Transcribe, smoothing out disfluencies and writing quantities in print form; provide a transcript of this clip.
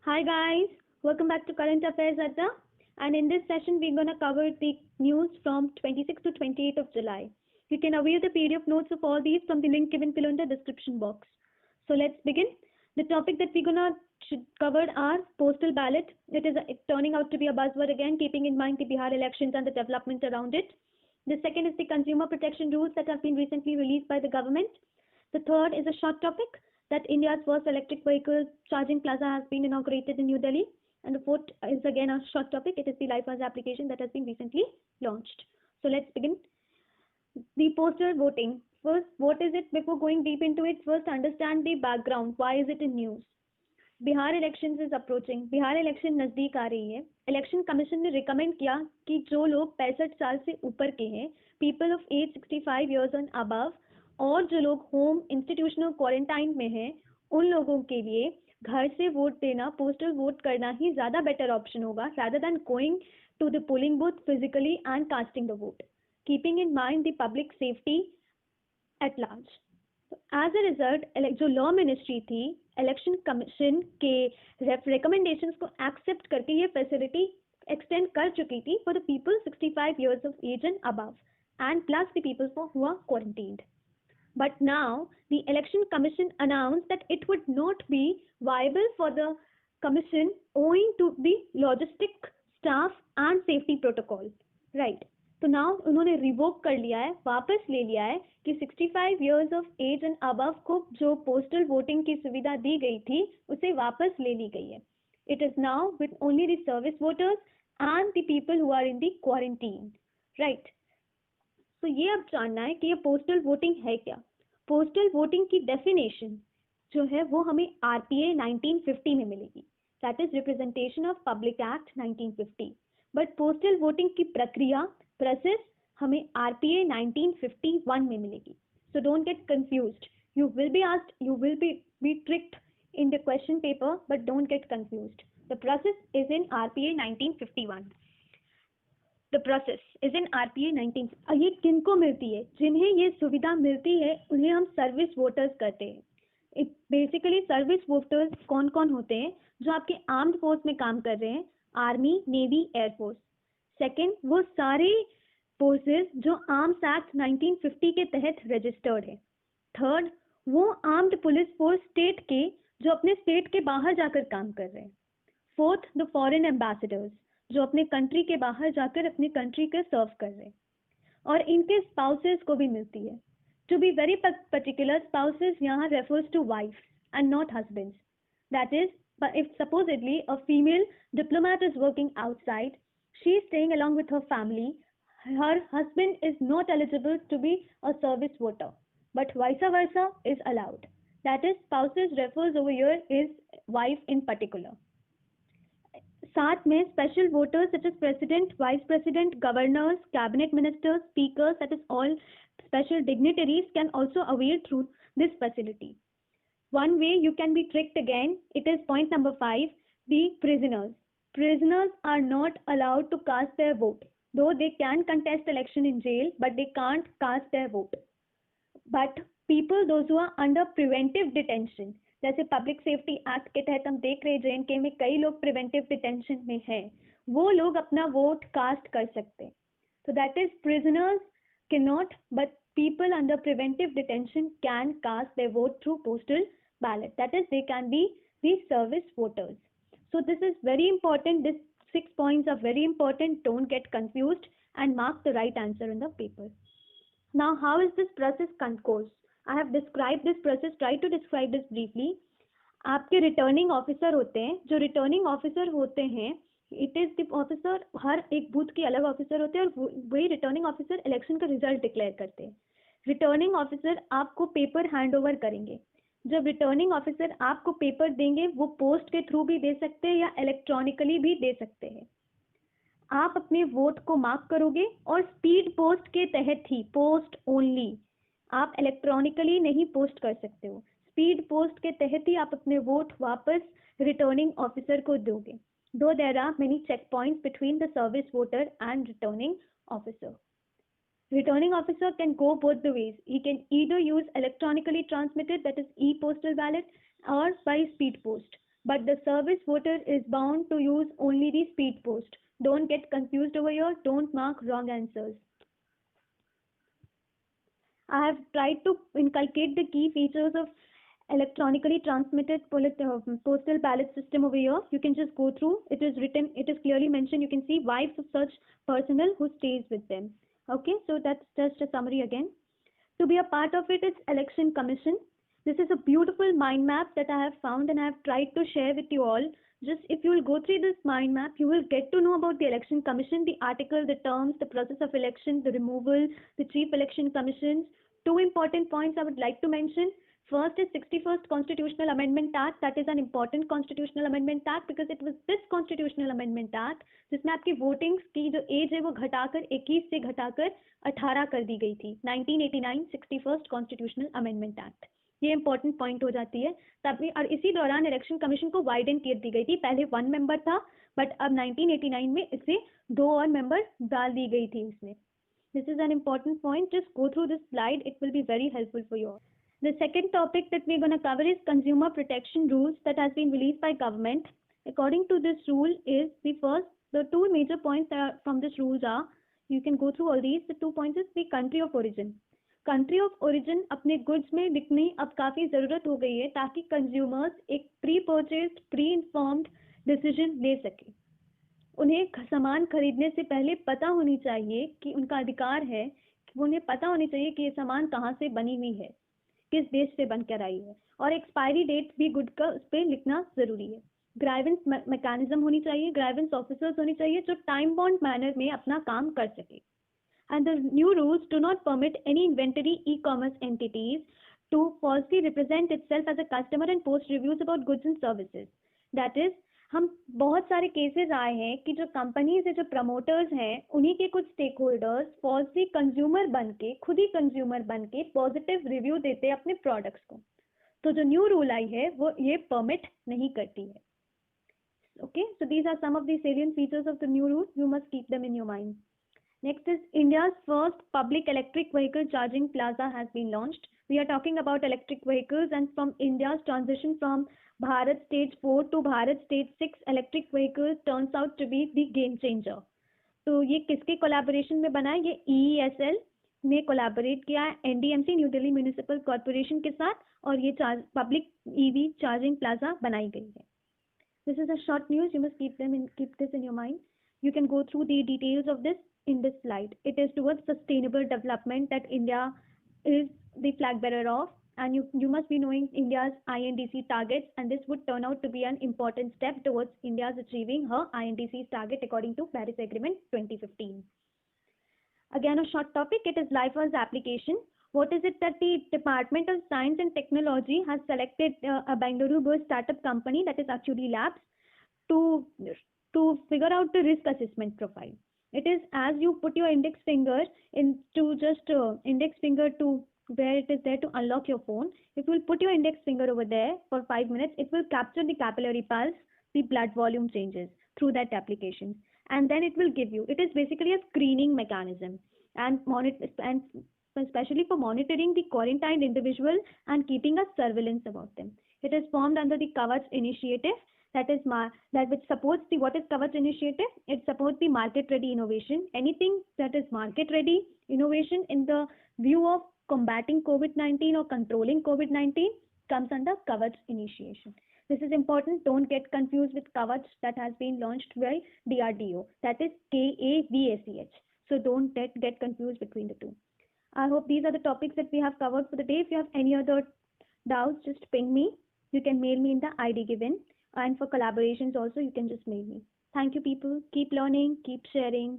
Hi guys, welcome back to Current Affairs Adda. And in this session, we're gonna cover the news from 26th to 28th of July. You can avail the PDF notes of all these from the link given below in the description box. So let's begin. The topic that we're gonna cover are postal ballot. It is turning out to be a buzzword again, keeping in mind the Bihar elections and the development around it. The second is the consumer protection rules that have been recently released by the government. The third is a short topic that India's first electric vehicle charging plaza has been inaugurated in New Delhi. And the fourth is again a short topic. It is the LifePass application that has been recently launched. So let's begin. The postal voting. First, what is it? Before going deep into it, first understand the background. Why is it in news? Bihar election is approaching. Bihar election नज़दीक आ रही है. Election commission ने recommend किया कि जो लोग 65 साल से ऊपर के हैं, people of age 65 years and above, और जो लोग होम इंस्टीट्यूशनल क्वारंटाइन में हैं, उन लोगों के लिए घर से वोट देना, पोस्टल वोट करना ही ज़्यादा बेटर ऑप्शन होगा rather than going to the polling booth physically and casting the vote, keeping in mind the public safety at large. As a result जो लॉ मिनिस्ट्री थी, इलेक्शन कमीशन के recommendations को accept करके ये facility extend कर चुकी थी for the people 65 years of age and above, and plus the people who are quarantined. But now the election commission announced that it would not be viable for the commission owing to the logistic staff and safety protocol. Right. तो now उन्होंने revoke कर लिया है, वापस ले लिया है कि 65 years of age and above को जो पोस्टल वोटिंग की सुविधा दी गई थी उसे वापस ले ली गई है. It is now with only the service voters and the people who are in the quarantine. Right. तो ये अब जानना है कि ये पोस्टल वोटिंग है क्या. पोस्टल वोटिंग की डेफिनेशन जो है वो हमें आरपीए 1950 में मिलेगी, that is representation of public act 1950. But postal voting की प्रक्रिया प्रोसेस हमें आरपीए 1951 में मिलेगी. So don't get confused. You will be asked, you will be tricked in the question paper, but don't get confused. The process is in RPA 1951. The process is in RPA 19. ये किनको मिलती है? जिन्हें ये सुविधा मिलती है उन्हें हम सर्विस वोटर्स कहते हैं. बेसिकली सर्विस वोटर्स कौन कौन होते हैं? जो आपके आर्म्ड फोर्स में काम कर रहे हैं, आर्मी, नेवी, एयरफोर्स. सेकेंड, वो सारे फोर्सेस जो आर्म्स एक्ट 1950 के तहत रजिस्टर्ड है. थर्ड, वो आर्म्ड पुलिस फोर्स स्टेट के जो अपने स्टेट के बाहर जाकर काम कर रहे हैं. फोर्थ, द फॉरेन एम्बेसडर्स जो अपने कंट्री के बाहर जाकर अपनी कंट्री के सर्व कर रहे हैं. और इनके स्पाउसेस को भी मिलती है. To be very particular, spouses यहाँ refers to wife and not husbands. That is, if supposedly a female diplomat is working outside, she is staying along with her family, her husband is not eligible to be a service voter, but vice versa is allowed. That is, spouses refers over here is wife in particular. साथ में special voters such as president, vice president, governors, cabinet ministers, speakers, that is all special dignitaries can also avail through this facility. One way you can be tricked again, it is point number 5, the prisoners. Prisoners are not allowed to cast their vote, though they can contest election in jail, but they can't cast their vote. But people, those who are under preventive detention, जैसे public safety act के तहत हम देख रहे हैं JNK में कई लोग प्रिवेंटिव डिटेंशन में हैं, वो लोग अपना वोट कास्ट कर सकते हैं. So that is, prisoners cannot, but people under preventive detention can cast their vote through postal ballot. That is, they can be the service voters. So this is very important. These 6 points are very important. Don't get confused and mark the right answer in the paper. Now, how is this process goes? I have described this process. Try to describe this briefly. आपके returning officer होते हैं. जो returning officer होते हैं, it is the officer, हर एक booth के अलग officer होते हैं और वही रिटर्निंग ऑफिसर इलेक्शन का रिजल्ट डिक्लेयर करते हैं. रिटर्निंग ऑफिसर आपको पेपर हैंड ओवर करेंगे. जब रिटर्निंग ऑफिसर आपको पेपर देंगे, वो पोस्ट के थ्रू भी दे सकते हैं या इलेक्ट्रॉनिकली भी दे सकते हैं. आप अपने वोट को मार्क करोगे और स्पीड पोस्ट के तहत ही, पोस्ट ओनली, आप इलेक्ट्रॉनिकली नहीं पोस्ट कर सकते हो. स्पीड पोस्ट के तहत ही आप अपने वोट वापस रिटर्निंग ऑफिसर को दोगे. दो there are many check points between the service voter and returning officer. Returning officer can go both the ways. He can either use electronically transmitted, that is e-postal ballot, or by speed post. but the service voter is bound to use only the speed post. Don't get confused over here. Don't mark wrong answers. I have tried to inculcate the key features of electronically transmitted postal ballot system over here. You can just go through. It is written, it is clearly mentioned. You can see wives of such personnel who stays with them. Okay, so that's just a summary again. To be a part of it, it's Election Commission. This is a beautiful mind map that I have found and I have tried to share with you all. Just if you will go through this mind map, you will get to know about the Election Commission, the article, the terms, the process of election, the removal, the chief election commissions. Two important points I would like to mention. First is 61st Constitutional Amendment Act. That is an important constitutional amendment act because it was this constitutional amendment act जिसमें आपकी voting की जो as है वो घटाकर 21 से घटाकर 18 कर दी गई थी. 1989 61st कॉन्स्टिट्यूशनल अमेंडमेंट एक्ट. ये इंपॉर्टेंट पॉइंट हो जाती है. तभी और इसी दौरान इलेक्शन कमीशन को वाइडन कर दी गई थी. पहले 1 मेंबर था बट अब 1989 में इसे 2 और मेंबर डाल दी गई थी इसमें. This is an important point. Just go through this slide. It will be very helpful for you all. The second topic that we're going to cover is consumer protection rules that has been released by government. According to this rule is the two major points from this rules are, you can go through all these. The 2 points is the country of origin. Country of origin अपने goods में लिखनी अब काफ़ी ज़रूरत हो गई है ताकि consumers एक pre-purchased, pre-informed decision ले सके. उन्हें सामान खरीदने से पहले पता होनी चाहिए कि उनका अधिकार है कि उन्हें पता होनी चाहिए कि ये सामान कहाँ से बनी हुई है, किस देश से बनकर आई है, और एक्सपायरी डेट भी गुड का उस पर लिखना ज़रूरी है. ग्राइवेंस मैकेनिज्म होनी चाहिए, ग्राइवेंस ऑफिसर्स होनी चाहिए जो टाइम बाउंड मैनर में अपना काम कर सके. And the new rules do not permit any inventory e-commerce entities to falsely represent itself as a customer and post reviews about goods and services. That is, हम बहुत सारे केसेस आए हैं कि जो कंपनीज है, जो प्रमोटर्स हैं, उन्हीं के कुछ स्टेक होल्डर्स फॉल्सली कंज्यूमर बन के, खुद ही कंज्यूमर बन के पॉजिटिव रिव्यू देते हैं अपने प्रोडक्ट्स को. तो जो न्यू रूल आई है वो ये परमिट नहीं करती है. Okay, so these are some of the salient features of the new rule. You must keep them in your mind. Next is India's first public electric vehicle charging plaza has been launched. We are talking about electric vehicles and from India's transition from Bharat Stage 4 to Bharat Stage 6 electric vehicles turns out to be the game changer. तो ये किसके collaboration में बना है? ये EESL ने collaborate किया है NDMC new Delhi municipal corporation के साथ और ये पब्लिक EV चार्जिंग प्लाजा बनाई गई है. This is a short news. You must keep this in your mind. You can go through the details of this in this slide. It is towards sustainable development that India is the flag bearer of, and you must be knowing India's INDC targets, and this would turn out to be an important step towards India's achieving her INDC's target according to Paris Agreement 2015. Again, a short topic. It is LifeWorks application. What is it that the Department of Science and Technology has selected a Bangalore-based startup company, that is Actually Labs, to figure out the risk assessment profile. It is as you put your index finger into just index finger to where it is there to unlock your phone. If you will put your index finger over there for 5 minutes, it will capture the capillary pulse, the blood volume changes through that application, and then it will give you. It is basically a screening mechanism and especially for monitoring the quarantined individual and keeping a surveillance about them. It is formed under the Kavach initiative, that which supports the, what is Kavach initiative? It supports the market ready innovation. Anything that is market ready innovation in the view of combating COVID-19 or controlling COVID-19 comes under Kavach initiation. This is important. Don't get confused with Kavach that has been launched by DRDO. That is KAVACH. So don't get confused between the two. I hope these are the topics that we have covered for the day. If you have any other doubts, just ping me. You can mail me in the ID given. And for collaborations also, you can just mail me. Thank you, people. Keep learning, keep sharing.